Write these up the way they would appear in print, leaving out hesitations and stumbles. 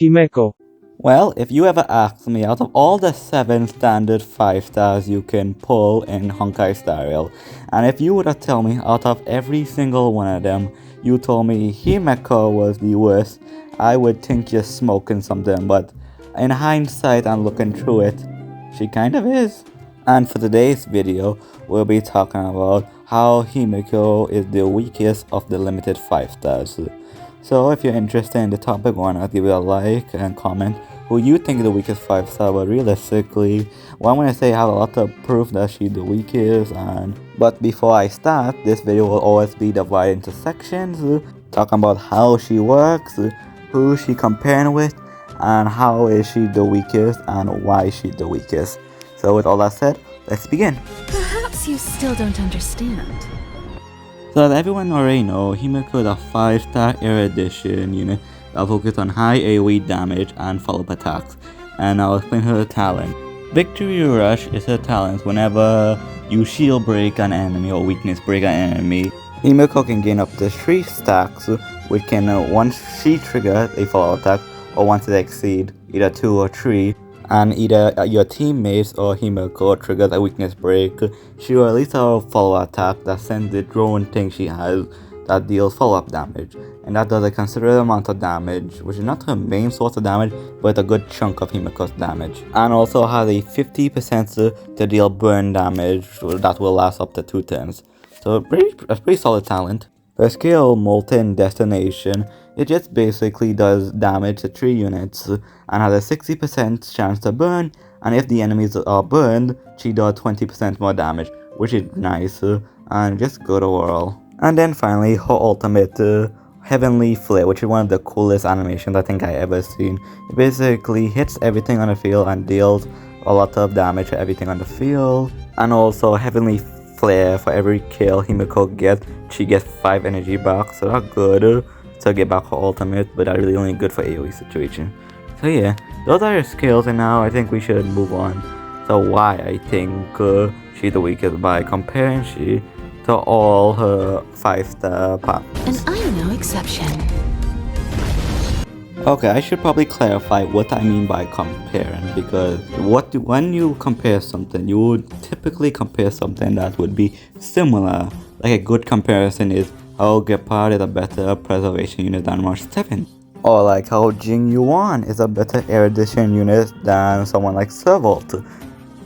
Himeko. Well, if you ever asked me, out of all the 7 standard 5 stars you can pull in Honkai Star Rail, and if you were to tell me out of every single one of them, you told me Himeko was the worst, I would think you're smoking something, but in hindsight and looking through it, she kind of is. And for today's video, we'll be talking about how Himeko is the weakest of the limited 5 stars. So if you're interested in the topic, why not give it a like and comment who you think is the weakest 5 star, but realistically, well, I'm gonna say I have a lot of proof that she's the weakest. But before I start, this video will always be divided into sections, talking about how she works, who she comparing with, and how is she the weakest and why she's the weakest. So with all that said, let's begin. Perhaps you still don't understand. So as everyone already know, Himeko is a 5-star erudition unit that focuses on high AoE damage and follow-up attacks, and I'll explain her talent. Victory Rush is her talent. Whenever you shield break an enemy or weakness break an enemy, Himeko can gain up to 3 stacks, which can once she triggers a follow-up attack, or once it exceeds either 2 or 3, and either your teammates or Himeko triggers a weakness break, she will release a follow-up attack that sends the drone thing she has that deals follow-up damage, and that does a considerable amount of damage, which is not her main source of damage, but a good chunk of Himeko's damage, and also has a 50% to deal burn damage that will last up to 2 turns. So a pretty solid talent. Her skill, Molten Destination, it just basically does damage to 3 units and has a 60% chance to burn, and if the enemies are burned, she does 20% more damage, which is nice and just good overall. And then finally, her ultimate, Heavenly Flare, which is one of the coolest animations I think I ever seen. It basically hits everything on the field and deals a lot of damage to everything on the field. And also Heavenly Flare, for every kill Himeko gets, she gets 5 energy back, so that's good to get back her ultimate, but that's really only good for AoE situation. So yeah, those are her skills, and now I think we should move on. So why I think she's the weakest by comparing she to all her 5-star partners. And I'm no exception. Okay, I should probably clarify what I mean by comparing, because when you compare something, you would typically compare something that would be similar. Like a good comparison is how Gepard is a better preservation unit than March 7. Or like how Jing Yuan is a better erudition unit than someone like Servolt.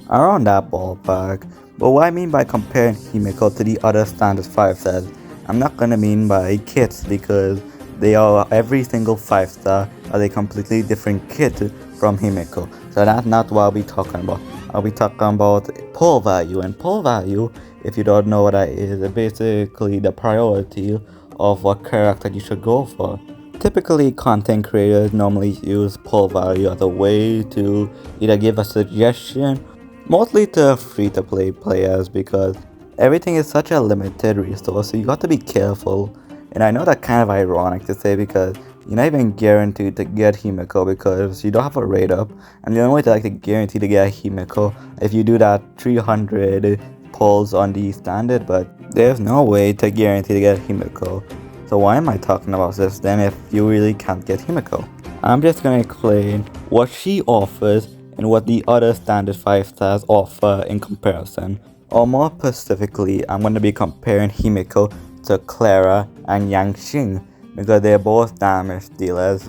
Around that ballpark. But what I mean by comparing Himeko to the other standard 5 stars, I'm not gonna mean by kits, because they are every single 5 star are a completely different kit from Himeko. So that's not what I'll be talking about. I'll be talking about pull value, and pull value, if you don't know what that is basically the priority of what character you should go for. Typically, content creators normally use pull value as a way to either give a suggestion, mostly to free-to-play players, because everything is such a limited resource, so you got to be careful. And I know that's kind of ironic to say, because you're not even guaranteed to get Himeko because you don't have a rate up, and the only way to guarantee to get Himeko if you do that 300 pulls on the standard, but there's no way to guarantee to get Himeko. So why am I talking about this then if you really can't get Himeko? I'm just gonna explain what she offers and what the other standard 5 stars offer in comparison. Or more specifically, I'm going to be comparing Himeko to Clara and Yang Xing, because they're both damage dealers,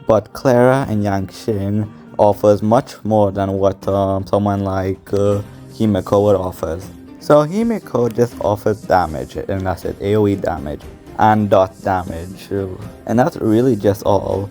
but Clara and Yang Xing offers much more than what someone like Himeko would offer. So Himeko just offers damage, and that's it, AoE damage and dot damage, and that's really just all.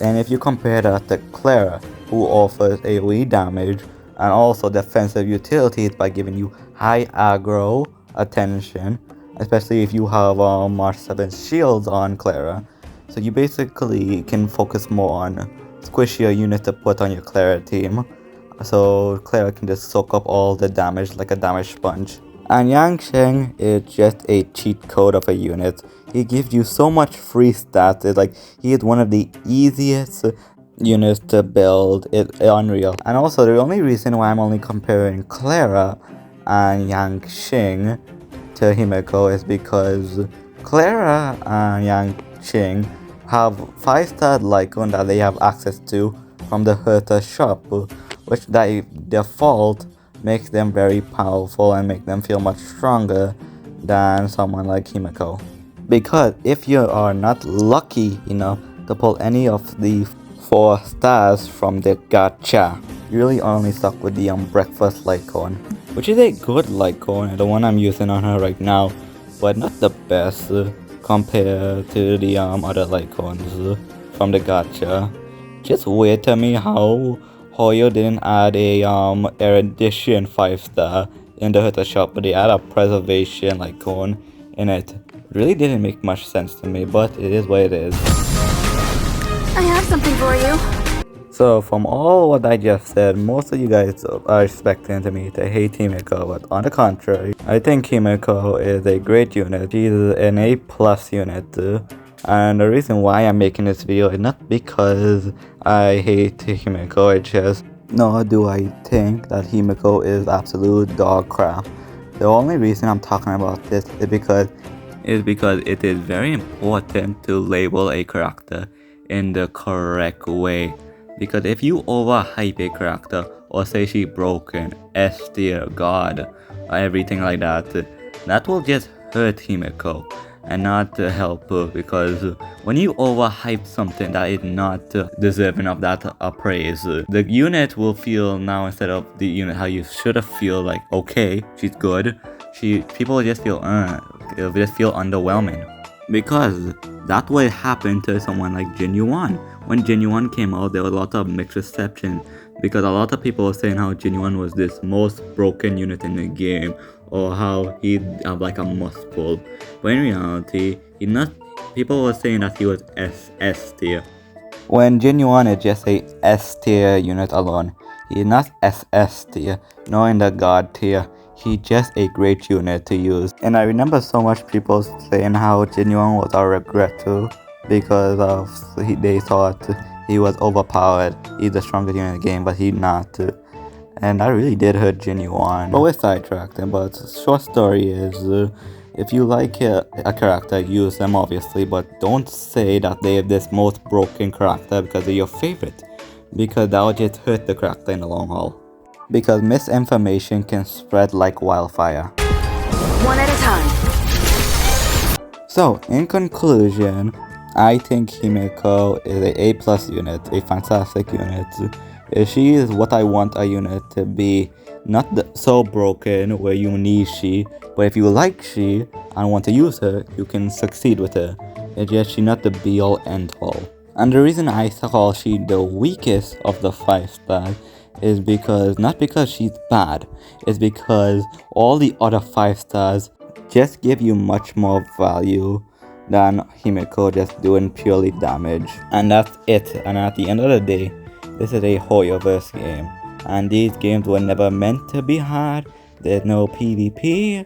And if you compare that to Clara, who offers AoE damage and also defensive utilities by giving you high aggro attention, especially if you have March 7 shields on Clara, so you basically can focus more on squishier units to put on your Clara team, so Clara can just soak up all the damage like a damage sponge. And Yang Sheng is just a cheat code of a unit. He gives you so much free stats. It's like he is one of the easiest units to build. It's unreal. And also the only reason why I'm only comparing Clara and Yang Xing to Himeko is because Clara and Yang Xing have 5-star Lycon that they have access to from the Herta shop, which by default makes them very powerful and make them feel much stronger than someone like Himeko. Because if you are not lucky enough to pull any of the 4 stars from the gacha, you're really only stuck with the breakfast Lycon, which is a good Lycon, the one I'm using on her right now, but not the best compared to the other Lycons from the gacha. Just weird to me how Hoyo didn't add a erudition 5-star in the Herta shop, but they add a preservation Lycon in it. It really didn't make much sense to me, but it is what it is. I have something for you. So from all what I just said, most of you guys are expecting me to hate Himeko, but on the contrary, I think Himeko is a great unit. She's an A+ unit, and the reason why I'm making this video is not because I hate Himeko, it's just nor do I think that Himeko is absolute dog crap. The only reason I'm talking about this is because it is very important to label a character in the correct way. Because if you overhype a character or say she broken, S tier, god, or everything like that, that will just hurt Himeko and not help her. Because when you overhype something that is not deserving of that praise, the unit will feel now instead of the unit how you should have feel like, okay, she's good. People will just feel it'll just feel underwhelming. Because that's what happened to someone like Genuine. When Genuine came out, there was a lot of mixed reception because a lot of people were saying how Genuine was this most broken unit in the game, or how he'd have like a must pull. But in reality, people were saying that he was S tier. When Genuine is just a S tier unit alone, he is not SS tier, nor in the God tier. He's just a great unit to use. And I remember so much people saying how Genuine was a regret too, because they thought he was overpowered. He's the strongest unit in the game, but he's not. And that really did hurt Genuine. But we're sidetracking. But short story is, if you like a character, use them obviously, but don't say that they're this most broken character because they're your favorite, because that will just hurt the character in the long haul. Because misinformation can spread like wildfire. One at a time. So, in conclusion, I think Himeko is a A+ unit, a fantastic unit. She is what I want a unit to be. Not so broken where you need she, but if you like she and want to use her, you can succeed with her. It's just she's not the be-all end-all. And the reason I call she the weakest of the 5 stars is because, not because she's bad, it's because all the other 5 stars just give you much more value than Himeko just doing purely damage. And that's it. And at the end of the day, this is a Hoyoverse game. And these games were never meant to be hard. There's no PvP,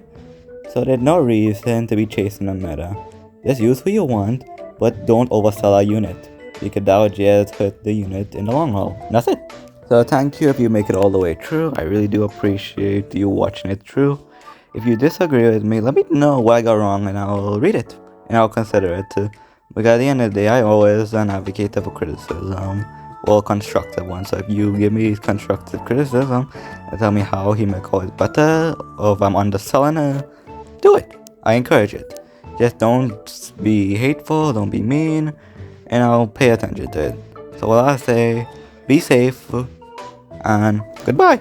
so there's no reason to be chasing a meta. Just use who you want, but don't oversell a unit, because that will just hurt the unit in the long haul. And that's it. So thank you if you make it all the way through. I really do appreciate you watching it through. If you disagree with me, let me know what I got wrong and I'll read it and I'll consider it too. Because at the end of the day, I always an advocate for criticism, or constructive one. So if you give me constructive criticism and tell me how Himeko is better, or if I'm underselling her, do it. I encourage it. Just don't be hateful, don't be mean, and I'll pay attention to it. So what I say, be safe, and goodbye.